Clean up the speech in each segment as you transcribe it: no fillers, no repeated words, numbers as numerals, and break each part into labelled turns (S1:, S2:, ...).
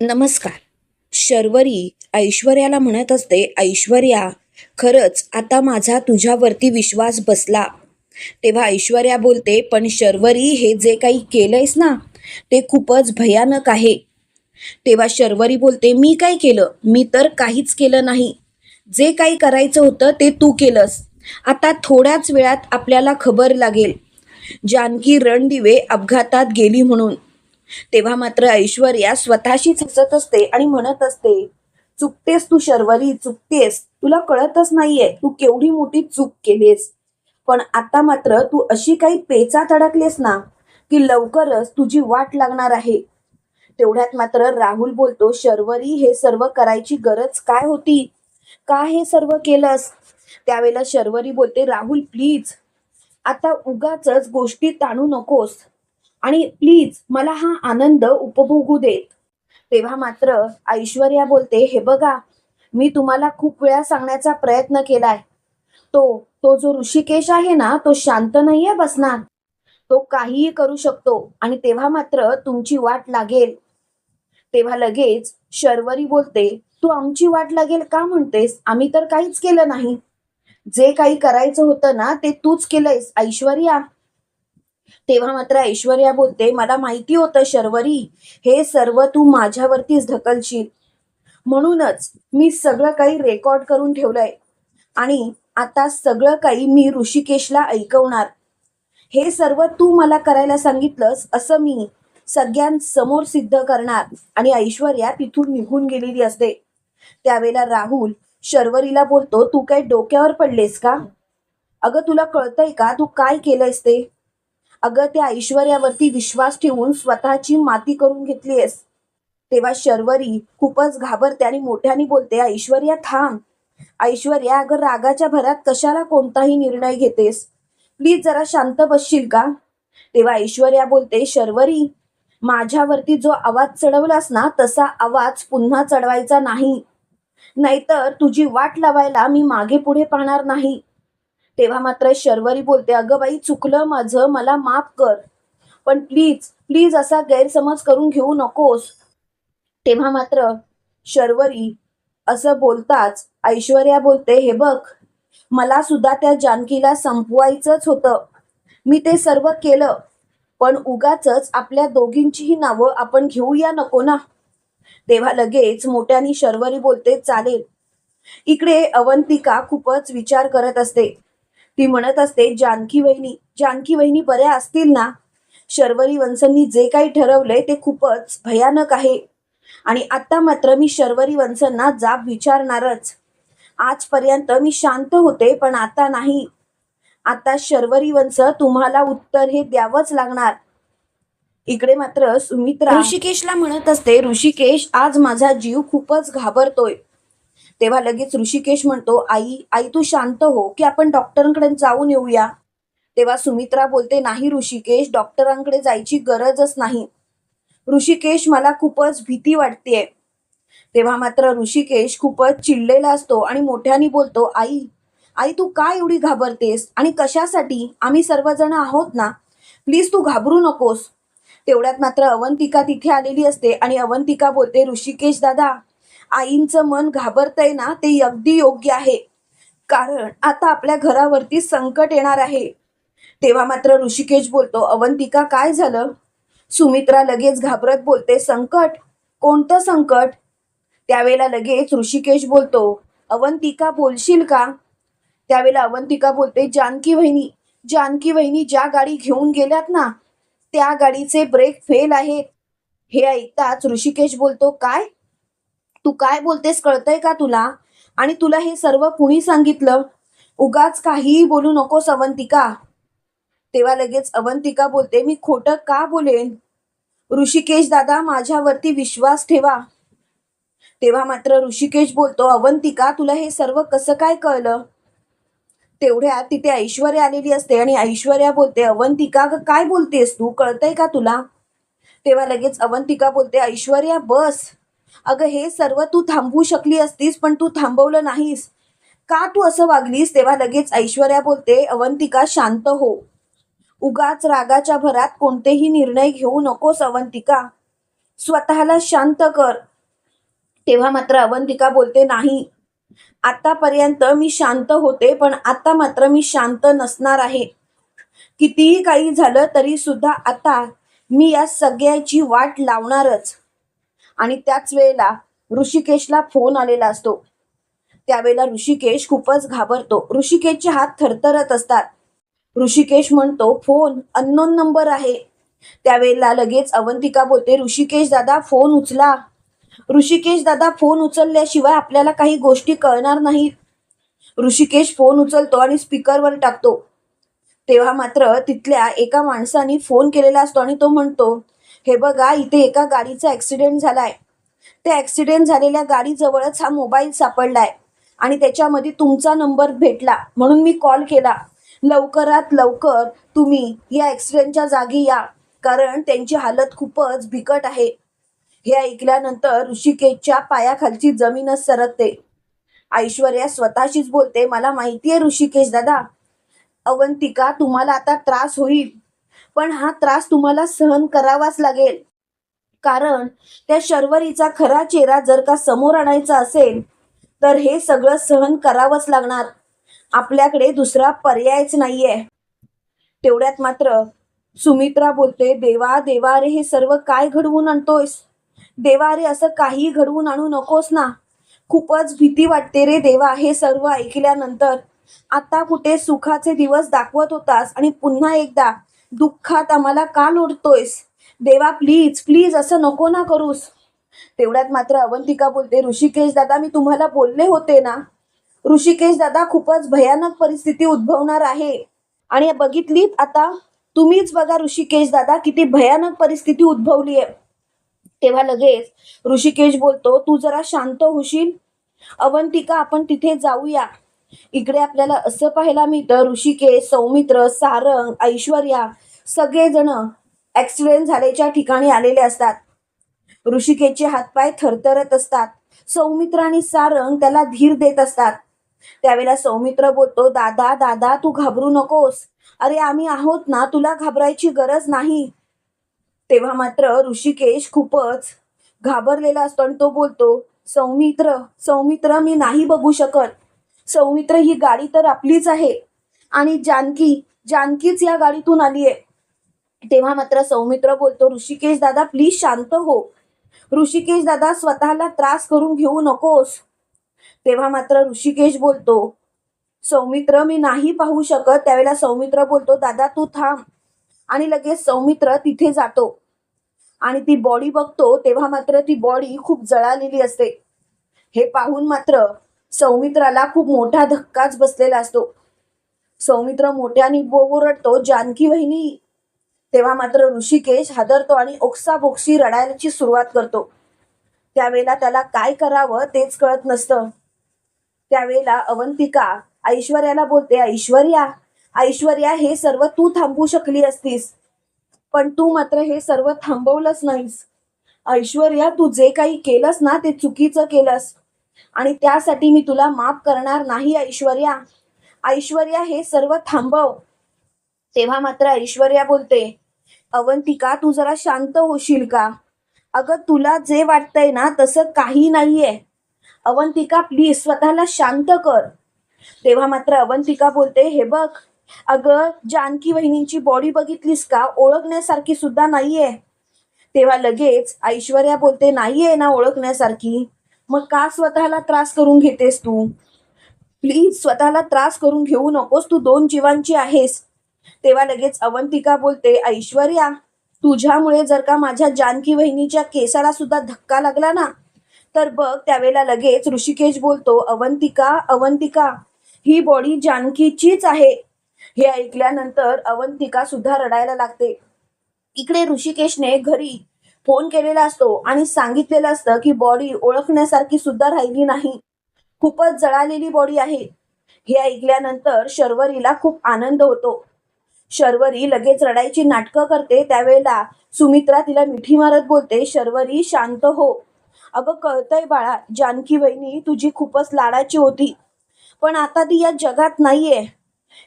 S1: नमस्कार. शर्वरी ऐश्वर्याला म्हणत असते, ऐश्वर्या, खरंच आता माझा तुझ्यावरती विश्वास बसला. तेव्हा ऐश्वर्या बोलते, पण शर्वरी, हे जे काही केलंयस ना, ते खूपच भयानक आहे. तेव्हा शर्वरी बोलते, मी काय केलं? मी तर काहीच केलं नाही. जे काही करायचं होतं ते तू केलंस. आता थोड्याच वेळात आपल्याला खबर लागेल जानकी रणदिवे अपघातात गेली म्हणून. तेव्हा मात्र ऐश्वर्या स्वतःशीच हसत असते आणि म्हणत असते, चुकतेस तू शर्वरी, चुकतेस. तुला कळतच नाहीये तू केवढी मोठी चूक केलीस. पण आता मात्र तू अशी काही पेचात अडकलेस ना, की लवकरच तुझी वाट लागणार आहे. तेवढ्यात मात्र राहुल बोलतो, शर्वरी, हे सर्व करायची गरज काय होती? का हे सर्व केलंस? त्यावेळेला शर्वरी बोलते, राहुल प्लीज, आता उगाचच गोष्टी ताणू नकोस आणि प्लीज मला हा आनंद उपभोगू देत. तेव्हा मात्र ऐश्वर्या बोलते, हे बघा, मी तुम्हाला खूप वेळा सांगण्याचा प्रयत्न केलाय. तो तो जो ऋषिकेश आहे ना, तो शांत नाहीये बसणार. तो काहीही करू शकतो आणि तेव्हा मात्र तुमची वाट लागेल. तेव्हा लगेच शर्वरी बोलते, तू आमची वाट लागेल का म्हणतेस? आम्ही तर काहीच केलं नाही. जे काही करायचं होतं ना, ते तूच केलंयस ऐश्वर्या. तेव्हा मात्र ऐश्वर्या बोलते, मला माहिती होतं शर्वरी, हे सर्व तू माझ्यावरतीच ढकलशील. म्हणूनच मी सगळं काही रेकॉर्ड करून ठेवलंय आणि आता सगळं काही मी ऋषिकेशला ऐकवणार. हे सर्व तू मला करायला सांगितलंस असं मी सगळ्यांसमोर सिद्ध करणार. आणि ऐश्वर्या तिथून निघून गेलेली असते. त्यावेळेला राहुल शर्वरीला बोलतो, तू काय डोक्यावर पडलेस का? अगं, तुला कळतंय का तू काय केलंयस ते? अगं, त्या ऐश्वर्यावरती विश्वास ठेवून स्वतःची माती करून घेतलीयस. तेव्हा शर्वरी खूपच घाबरते आणि मोठ्याने बोलते, ऐश्वर्या थांब. ऐश्वर्या, अगं रागाच्या भरात कशाला कोणताही निर्णय घेतेस? प्लीज जरा शांत बसशील का? तेव्हा ऐश्वर्या बोलते, शर्वरी, माझ्यावरती जो आवाज चढवलास ना, तसा आवाज पुन्हा चढवायचा नाही. नाहीतर तुझी वाट लावायला मी मागे पुढे पाहणार नाही. तेव्हा मात्र शर्वरी बोलते, अगं बाई, चुकलं माझं, मला माफ कर. पण प्लीज प्लीज असा गैरसमज करून घेऊ नकोस. तेव्हा मात्र शर्वरी असं बोलताच ऐश्वर्या बोलते, हे बघ, मला सुद्धा त्या जानकीला संपवायचंच होतं. मी ते सर्व केलं, पण उगाचच आपल्या दोघींचीही नावं आपण घेऊया नको ना. तेव्हा लगेच मोठ्यानी शर्वरी बोलते, चालेल. इकडे अवंतिका खूपच विचार करत असते. ती म्हणत असते, जानकी वहिनी बऱ्या असतील ना? शर्वरी वंशंनी जे काही ठरवलंय ते खूपच भयानक आहे. आणि आता मात्र मी शर्वरी वंशंना जाब विचारणारच. आजपर्यंत मी शांत होते, पण आता नाही. आता शर्वरी वंश तुम्हाला उत्तर हे द्यावंच लागणार. इकडे मात्र सुमित्रा ऋषिकेशला म्हणत असते, ऋषिकेश, आज माझा जीव खूपच घाबरतोय. तेव्हा लगेच ऋषिकेश म्हणतो, आई आई तू शांत हो, की आपण डॉक्टरांकडे जाऊन येऊया. तेव्हा सुमित्रा बोलते, नाही ऋषिकेश, डॉक्टरांकडे जायची गरजच नाही. ऋषिकेश, मला खूपच भीती वाटतेय. तेव्हा मात्र ऋषिकेश खूपच चिडलेला असतो आणि मोठ्याने बोलतो, आई आई तू काय एवढी घाबरतेस आणि कशासाठी? आम्ही सर्वजण आहोत ना. प्लीज तू घाबरू नकोस. तेवढ्यात मात्र अवंतिका तिथे आलेली असते आणि अवंतिका बोलते, ऋषिकेश दादा, आईंचं मन घाबरतंय ना, ते अगदी योग्य आहे. कारण आता आपल्या घरावरती संकट येणार आहे. तेव्हा मात्र ऋषिकेश बोलतो, अवंतिका काय झालं? सुमित्रा लगेच घाबरत बोलते, संकट? कोणतं संकट? त्यावेळेला लगेच ऋषिकेश बोलतो, अवंतिका बोलशील का? त्यावेळेला अवंतिका बोलते, जानकी वहिनी ज्या गाडी घेऊन गेल्यात ना, त्या गाडीचे ब्रेक फेल आहेत. हे ऐकताच ऋषिकेश बोलतो, काय? तू काय बोलतेस, कळतंय का तुला? आणि तुला हे सर्व कुणी सांगितलं? उगाच काहीही बोलू नकोस अवंतिका. तेव्हा लगेच अवंतिका बोलते, मी खोटं का बोलेन? ऋषिकेश दादा, माझ्यावरती विश्वास ठेवा. तेव्हा मात्र ऋषिकेश बोलतो, अवंतिका, तुला हे सर्व कसं काय कळलं? तेवढ्यात तिथे ऐश्वर्या आलेली असते आणि ऐश्वर्या बोलते, अवंतिका काय बोलतेस तू, कळतंय का तुला? तेव्हा लगेच अवंतिका बोलते, ऐश्वर्या बस. अगं, हे सर्व तू थांबवू शकली असतीस, पण तू थांबवलं नाहीस. का तू असं वागलीस? तेव्हा लगेच ऐश्वर्या बोलते, अवंतिका शांत हो. उगाच रागाच्या भरात कोणतेही निर्णय घेऊ नकोस अवंतिका. स्वतःला शांत कर. तेव्हा मात्र अवंतिका बोलते, नाही, आतापर्यंत मी शांत होते, पण आता मात्र मी शांत नसणार आहे. कितीही काही झालं तरी सुद्धा आता मी या सगळ्याची वाट लावणारच. आणि त्याच वेळेला ऋषिकेशला फोन आलेला असतो. त्यावेळेला ऋषिकेश खूपच घाबरतो. ऋषिकेशचे हात थरथरत असतात. ऋषिकेश म्हणतो, फोन अननोन नंबर आहे. त्यावेळेला लगेच अवंतिका बोलते, ऋषिकेश दादा फोन उचला. ऋषिकेश दादा फोन उचलल्याशिवाय आपल्याला काही गोष्टी कळणार नाहीत. ऋषिकेश फोन उचलतो आणि स्पीकरवर टाकतो. तेव्हा मात्र तिथल्या एका माणसाने फोन केलेला असतो आणि तो म्हणतो, हे बघा, इथे एका गाडीचा ॲक्सिडेंट झालाय. त्या ॲक्सिडेंट झालेल्या गाडीजवळच हा मोबाईल सापडलाय आणि त्याच्यामध्ये तुमचा नंबर भेटला, म्हणून मी कॉल केला. लवकरात लवकर तुम्ही या ॲक्सिडेंटच्या जागी या, कारण त्यांची हालत खूपच बिकट आहे. हे ऐकल्यानंतर ऋषिकेशच्या पायाखालची जमीनच सरकते. ऐश्वर्या स्वतःशीच बोलते, मला माहिती आहे ऋषिकेश दादा, अवंतिका तुम्हाला आता त्रास होईल, पण हा त्रास तुम्हाला सहन करावाच लागेल. कारण त्या शर्वरीचा खरा चेहरा जर का समोर आणायचा असेल तर हे सगळं सहन करावंच लागणार. आपल्याकडे दुसरा पर्यायच नाहीये. तेवढ्यात मात्र सुमित्रा बोलते, देवा देवा रे, हे सर्व काय घडवून आणतोयस? देवा रे, असं काही घडवून आणू नकोस ना. खूपच भीती वाटते रे देवा हे सर्व ऐकल्यानंतर. आता कुठे सुखाचे दिवस दाखवत होतास आणि पुन्हा एकदा दुःखात आम्हाला का लोटतोयस? देवा प्लीज प्लीज असं नको ना करूस. तेवढ्यात मात्र अवंतिका बोलते, ऋषिकेश दादा मी तुम्हाला बोलले होते ना, ऋषिकेश दादा खूपच भयानक परिस्थिती उद्भवणार आहे. आणि बघितलीत आता, तुम्हीच बघा ऋषिकेश दादा किती भयानक परिस्थिती उद्भवली आहे. तेव्हा लगेच ऋषिकेश बोलतो, तू जरा शांत होशील? अवंतिका आपण तिथे जाऊया. इकडे आपल्याला असं पाहायला मिळतं, ऋषिकेश, सौमित्र, सारंग, ऐश्वर्या सगळेजण ऍक्सिडेंट झाल्याच्या ठिकाणी आलेले असतात. ऋषिकेशचे हातपाय थरथरत असतात. सौमित्र आणि सारंग त्याला धीर देत असतात. त्यावेळेला सौमित्र बोलतो, दादा दादा तू घाबरू नकोस, अरे आम्ही आहोत ना, तुला घाबरायची गरज नाही. तेव्हा मात्र ऋषिकेश खूपच घाबरलेला असतो आणि तो बोलतो, सौमित्र सौमित्र मी नाही बघू शकत. सौमित्र ही गाडी तर आपलीच आहे आणि जानकीच या गाडीतून आली आहे. तेव्हा मात्र सौमित्र बोलतो, ऋषिकेश दादा प्लीज शांत हो. ऋषिकेश दादा स्वतःला त्रास करून घेऊ नकोस. तेव्हा मात्र ऋषिकेश बोलतो, सौमित्र मी नाही पाहू शकत. त्यावेळेला सौमित्र बोलतो, दादा तू थांब. आणि लगेच सौमित्र तिथे जातो आणि ती बॉडी बघतो. तेव्हा मात्र ती बॉडी खूप जळालेली असते. हे पाहून मात्र सौमित्राला खूप मोठा धक्काच बसलेला असतो. सौमित्र मोठ्याने ओरडतो, जानकी वहिनी. तेव्हा मात्र ऋषिकेश हादरतो आणि ओक्साबोक्शी रडायची सुरुवात करतो. त्यावेळेला त्याला काय करावं तेच कळत नसतं. त्यावेळेला अवंतिका ऐश्वर्याला बोलते, ऐश्वर्या हे सर्व तू थांबवू शकली असतीस, पण तू मात्र हे सर्व थांबवलंच नाहीस. ऐश्वर्या तू जे काही केलंस ना ते चुकीचं केलंस आणि त्यासाठी मी तुला माफ करणार नाही. ऐश्वर्या हे सर्व थांबव. तेव्हा मात्र ऐश्वर्या बोलते, अवंतिका तू जरा शांत होशील का? अगं तुला जे वाटतंय ना तसं काही नाहीये. अवंतिका प्लीज स्वतःला शांत कर. तेव्हा मात्र अवंतिका बोलते, हे बघ अगं, जानकी वहिनींची बॉडी बघितलीस का? ओळखण्यासारखी सुद्धा नाहीये. तेव्हा लगेच ऐश्वर्या बोलते, नाहीये ना ओळखण्यासारखी, मग का स्वतःला त्रास करून घेतेस तू? प्लीज स्वतःला त्रास करून घेऊ नकोस, तू 2 जीवांची आहेस. तेव्हा लगेच अवंतिका बोलते, ऐश्वर्या तुझ्यामुळे जर का माझ्या जानकी वहिनीच्या केसाला सुद्धा धक्का लागला ना तर बघ. त्यावेळेला लगेच ऋषिकेश बोलतो, अवंतिका ही बॉडी जानकीचीच आहे. हे ऐकल्यानंतर अवंतिका सुद्धा रडायला लागते. इकडे ऋषिकेशने घरी फोन केलेला असतो आणि सांगितलेलं असतं की बॉडी ओळखण्यासारखी सुद्धा राहिली नाही, खूपच जळालेली बॉडी आहे. हे ऐकल्यानंतर शर्वरीला खूप आनंद होतो. शर्वरी लगेच रडायची नाटकं करते. त्यावेळेला सुमित्रा तिला मिठी मारत बोलते, शर्वरी शांत हो. अगं कळतंय बाळा, जानकी वहिनी तुझी खूपच लाडाची होती, पण आता ती या जगात नाहीये.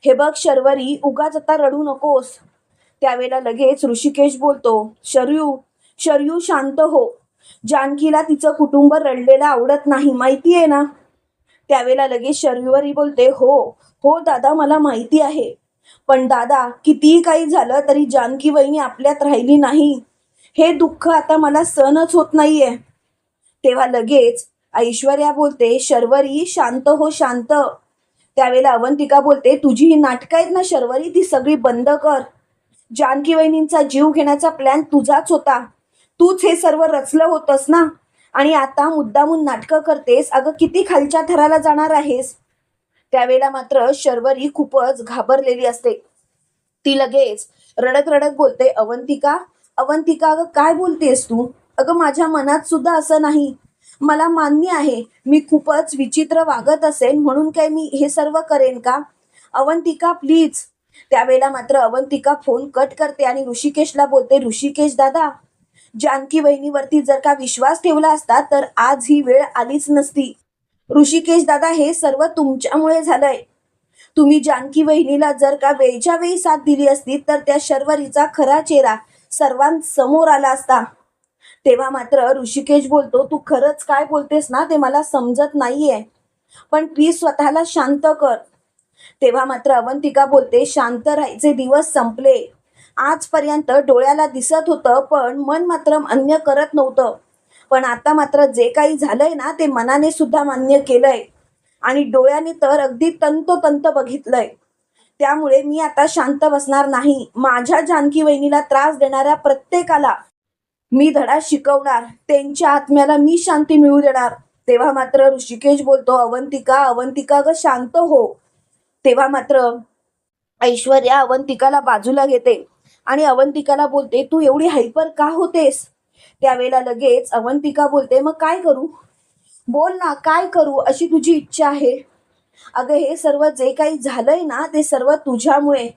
S1: हे बघ शर्वरी, उगाच आता रडू नकोस. त्यावेळेला लगेच ऋषिकेश बोलतो, शरयू शरयू शांत हो. जानकीला तिचं कुटुंब रडलेलं आवडत नाही, माहिती आहे ना. त्यावेळेला लगेच शर्वरी बोलते, हो हो दादा, मला माहिती आहे. पण दादा, कितीही काही झालं तरी जानकी वहिनी आपल्यात राहिली नाही, हे दुःख आता मला सहनच होत नाहीये. तेव्हा लगेच ऐश्वर्या बोलते, शर्वरी शांत हो शांत. त्यावेळेला अवंतिका बोलते, तुझी ही नाटकं आहेत ना शर्वरी, ती सगळी बंद कर. जानकी वहिनींचा जीव घेण्याचा प्लॅन तुझाच होता. तूच हे सर्व रचलं होतंस ना. आणि आता मुद्दामून नाटकं करतेस. अगं किती खालच्या थराला जाणार आहेस. त्यावेळेला मात्र शर्वरी खूपच घाबरलेली असते. ती लगेच रडत रडत बोलते, अवंतिका अवंतिका, अगं काय बोलतेस तू. अगं माझ्या मनात सुद्धा असं नाही. मला मान्य आहे मी खूपच विचित्र वागत असेल, म्हणून काय मी हे सर्व करेन का. अवंतिका प्लीज. त्यावेळेला मात्र अवंतिका फोन कट करते आणि ऋषिकेशला बोलते, ऋषिकेश दादा, जानकी वहिनीवरती जर का विश्वास ठेवला असता तर आज ही वेळ आलीच नसती. ऋषिकेश दादा, हे सर्व तुमच्यामुळे झालंय. तुम्ही जानकी वहिनीला जर का वेळच्या वेळी साथ दिली असती तर त्या शर्वरीचा खरा चेहरा सर्वांसमोर आला असता. तेव्हा मात्र ऋषिकेश बोलतो, तू खरंच काय बोलतेस ना ते मला समजत नाहीये, पण प्लीज स्वतःला शांत कर. तेव्हा मात्र अवंतिका बोलते, शांत राहायचे दिवस संपले. आजपर्यंत डोळ्याला दिसत होतं पण मन मात्र मान्य करत नव्हतं. पण आता मात्र जे काही झालंय ना ते मनाने सुद्धा मान्य केलंय आणि डोळ्याने तर अगदी तंतोतंत बघितलंय. त्यामुळे मी आता शांत बसणार नाही. माझ्या जानकी वहिनीला त्रास देणाऱ्या प्रत्येकाला मी धडा शिकवणार. त्यांच्या आत्म्याला मी शांती मिळू देणार. तेव्हा मात्र ऋषिकेश बोलतो, अवंतिका अवंतिका ग शांत हो. तेव्हा मात्र ऐश्वर्या अवंतिकाला बाजूला घेते आणि अवंतिकाला बोलते, तू एवढी हायपर का होतेस. त्यावेळेला लगेच अवंतिका बोलते, मग काय करू. बोल ना, काय करू अशी तुझी इच्छा आहे. अगं हे सर्व जे काही झालंय ना ते सर्व तुझ्यामुळे.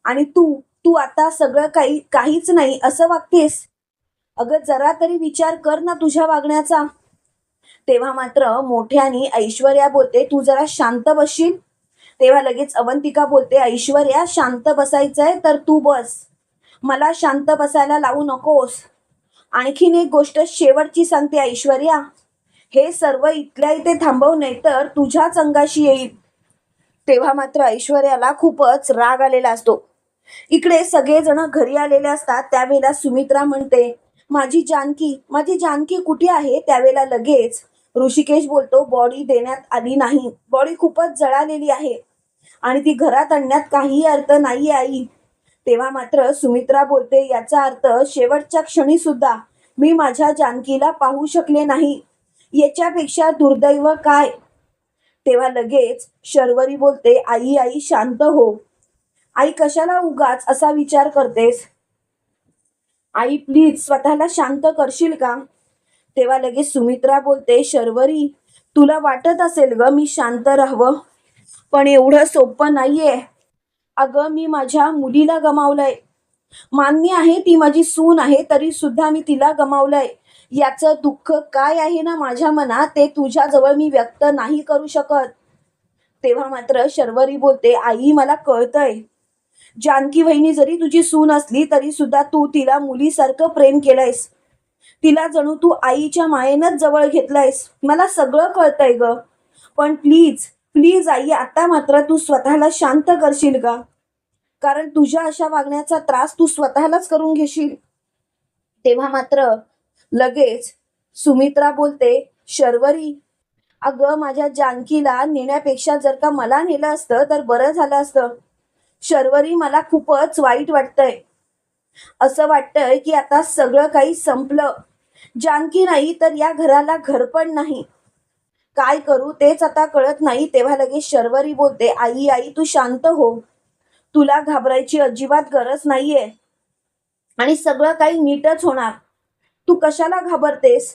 S1: आणि तू तू आता सगळं काहीच नाही असं वागतेस. अगं जरा तरी विचार कर ना तुझ्या वागण्याचा. तेव्हा मात्र मोठ्याने ऐश्वर्या बोलते, तू जरा शांत बसशील. तेव्हा लगेच अवंतिका बोलते, ऐश्वर्या शांत बसायचंय तर तू बस, मला शांत बसायला लावू नकोस. आणखीन एक गोष्ट शेवटची सांगते ऐश्वर्या, हे सर्व इथल्या इथे थांबव, नाही तर तुझ्याच अंगाशी येईल. तेव्हा मात्र ऐश्वर्याला खूपच राग आलेला असतो. इकडे सगळेजण घरी आलेले असतात. त्यावेळेला सुमित्रा म्हणते, माझी जानकी कुठे आहे. त्यावेळेला लगेच ऋषिकेश बोलतो, बॉडी देण्यात आली नाही. बॉडी खूपच जळालेली आहे आणि ती घरात आणण्यात काही अर्थ नाहीये आई. तेव्हा मात्र सुमित्रा बोलते, याचा अर्थ शेवटच्या क्षणी सुद्धा मी माझ्या जानकीला पाहू शकले नाही. याच्यापेक्षा दुर्दैव काय. तेव्हा लगेच शर्वरी बोलते, आई आई शांत हो. आई कशाला उगाच असा विचार करतेस. आई प्लीज स्वतःला शांत करशील का. तेव्हा लगेच सुमित्रा बोलते, शर्वरी तुला वाटत असेल ग मी शांत राहावं, पण एवढं सोपं नाहीये. अगं मी माझ्या मुलीला गमावलंय. मान्य आहे ती माझी सून आहे, तरी सुद्धा मी तिला गमावलंय. याचं दुःख काय आहे ना माझ्या मनात ते तुझ्याजवळ मी व्यक्त नाही करू शकत. तेव्हा मात्र शर्वरी बोलते, आई मला कळतंय. जानकी वहिनी जरी तुझी सून असली तरी सुद्धा तू तिला मुलीसारखं प्रेम केलंयस. तिला जणू तू आईच्या मायेनंच जवळ घेतलंयस. मला सगळं कळतंय ग, पण प्लीज प्लीज आई, आता मात्र तू स्वतःला शांत करशील का. कारण तुझ्या अशा वागण्याचा त्रास तू स्वतःलाच करून घेशील. तेव्हा मात्र लगेच सुमित्रा बोलते, शर्वरी अगं माझ्या जानकीला नेण्यापेक्षा जर का मला नेलं असतं तर बरं झालं असतं. शर्वरी मला खूपच वाईट वाटतंय. असं वाटतंय की आता सगळं काही संपलं. जानकी नाही तर या घराला घर पण नाही. काय करू तेच आता कळत नाही. तेव्हा लगेच शर्वरी बोलते, आई आई तू शांत हो. तुला घाबरायची अजिबात गरज नाहीये आणि सगळं काही नीटच होणार. तू कशाला घाबरतेस.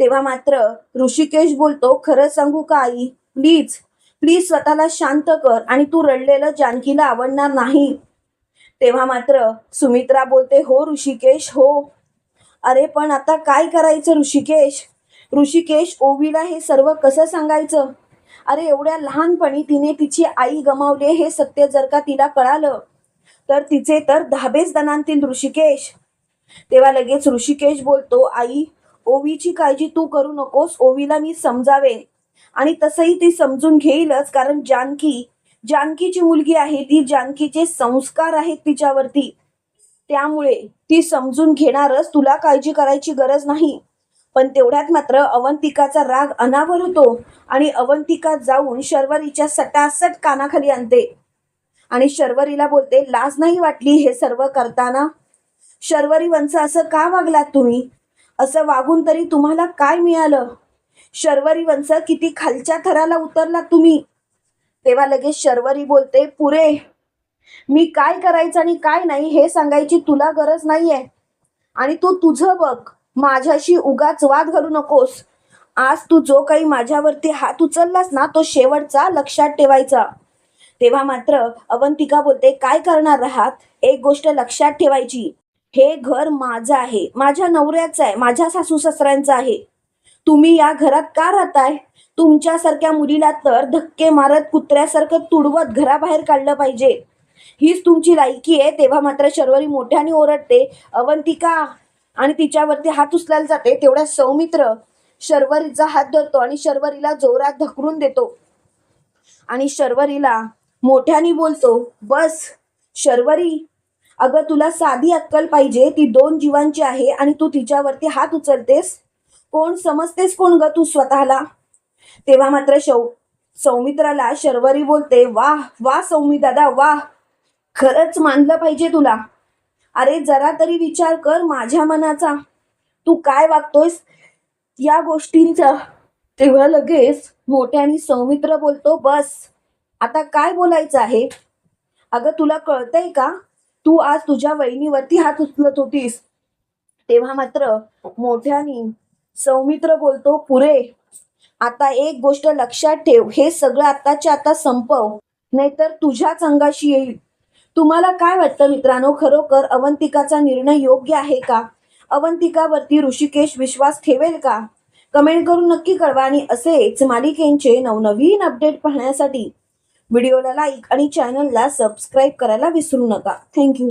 S1: तेव्हा मात्र ऋषिकेश बोलतो, खरं सांगू का आई, प्लीज प्लीज स्वतःला शांत कर आणि तू रडलेलं जानकीला आवडणार नाही. तेव्हा मात्र सुमित्रा बोलते, हो ऋषिकेश हो. अरे पण आता काय करायचं ऋषिकेश. ऋषिकेश ओवीला हे सर्व कसं सांगायचं. अरे एवढ्या लहानपणी तिने तिची आई गमावले हे सत्य जर का तिला कळालं तर तिचे तर धाबेच दणानतील ऋषिकेश. तेव्हा लगेच ऋषिकेश बोलतो, आई ओवीची काळजी तू करू नकोस, ओवीला मी समजावेन आणि तसंही ती समजून घेईलच, कारण जानकीची मुलगी आहे ती, जानकीचे संस्कार आहेत तिच्यावरती, त्यामुळे ती समजून घेणारच, तुला काळजी करायची गरज नाही. पण तेवढ्यात मात्र अवंतिकाचा राग अनावर होतो आणि अवंतिका जाऊन शर्वरीच्या सटासट कानाखाली आणते आणि शर्वरीला बोलते, लाज नाही वाटली हे सर्व करताना? शर्वरी वंश, असं का वागलात तुम्ही? असं वागून तरी तुम्हाला काय मिळालं? शर्वरी वंश, किती खालच्या थराला उतरलात तुम्ही? तेव्हा लगेच शर्वरी बोलते, पुरे, मी काय करायचं आणि काय नाही हे सांगायची तुला गरज नाहीये आणि तू तुझं बघ, माझ्याशी उगाच वाद घालू नकोस. आज तू जो काही माझ्यावरती हात उचललास ना, तो शेवटचा लक्षात ठेवायचा. तेव्हा मात्र अवंतिका बोलते, काय करणार आहात? एक गोष्ट लक्षात ठेवायची, हे घर माझं आहे, माझ्या नवऱ्याचं आहे, माझ्या सासू सासऱ्यांचं आहे. तुम्ही या घरात का राहताय? तुमच्यासारख्या मुलीला तर धक्के मारत कुत्र्यासारखं तुडवत घराबाहेर काढलं पाहिजे, हीच तुमची लायकी आहे. तेव्हा मात्र शर्वरी मोठ्याने ओरडते, अवंतिका, आणि तिच्यावरती हात उचलायला जाते. तेवढ्या सौमित्र शर्वरीचा हात धरतो आणि शर्वरीला जोरात ढकलून देतो आणि शर्वरीला मोठ्याने बोलतो, बस शर्वरी, अगं तुला साधी अक्कल पाहिजे, ती 2 जीवांची आहे आणि तू तिच्यावरती हात उचलतेस. कोण समजतेस कोण ग तू स्वतःला? तेव्हा मात्र सौमित्राला शर्वरी बोलते, वाह वाह सौमी दादा, वाह, खरंच मानलं पाहिजे तुला. अरे जरा तरी विचार कर माझ्या मनाचा, तू काय वागतोयस या गोष्टींचा. तेव्हा लगेच मोठ्याने सौमित्र बोलतो, बस आता काय बोलायचं आहे? अगं तुला कळतंय का, तू आज तुझ्या वहिनीवरती हात उचलत होतीस. तेव्हा मात्र मोठ्याने सौमित्र बोलतो, पुरे, आता एक गोष्ट लक्षात ठेव, हे सगळं आताच्या आता संपव, नाहीतर तुझ्याच अंगाशी येईल. तुम्हाला काय वाटतं मित्रांनो, खरोखर अवंतिकाचा निर्णय योग्य आहे का? अवंतिकावरती ऋषिकेश विश्वास ठेवेल का? कमेंट करून नक्की कळवा आणि असेच मालिकेंचे नवनवीन अपडेट पाहण्यासाठी व्हिडिओला लाईक आणि चॅनलला सबस्क्राईब करायला विसरू नका. थँक्यू.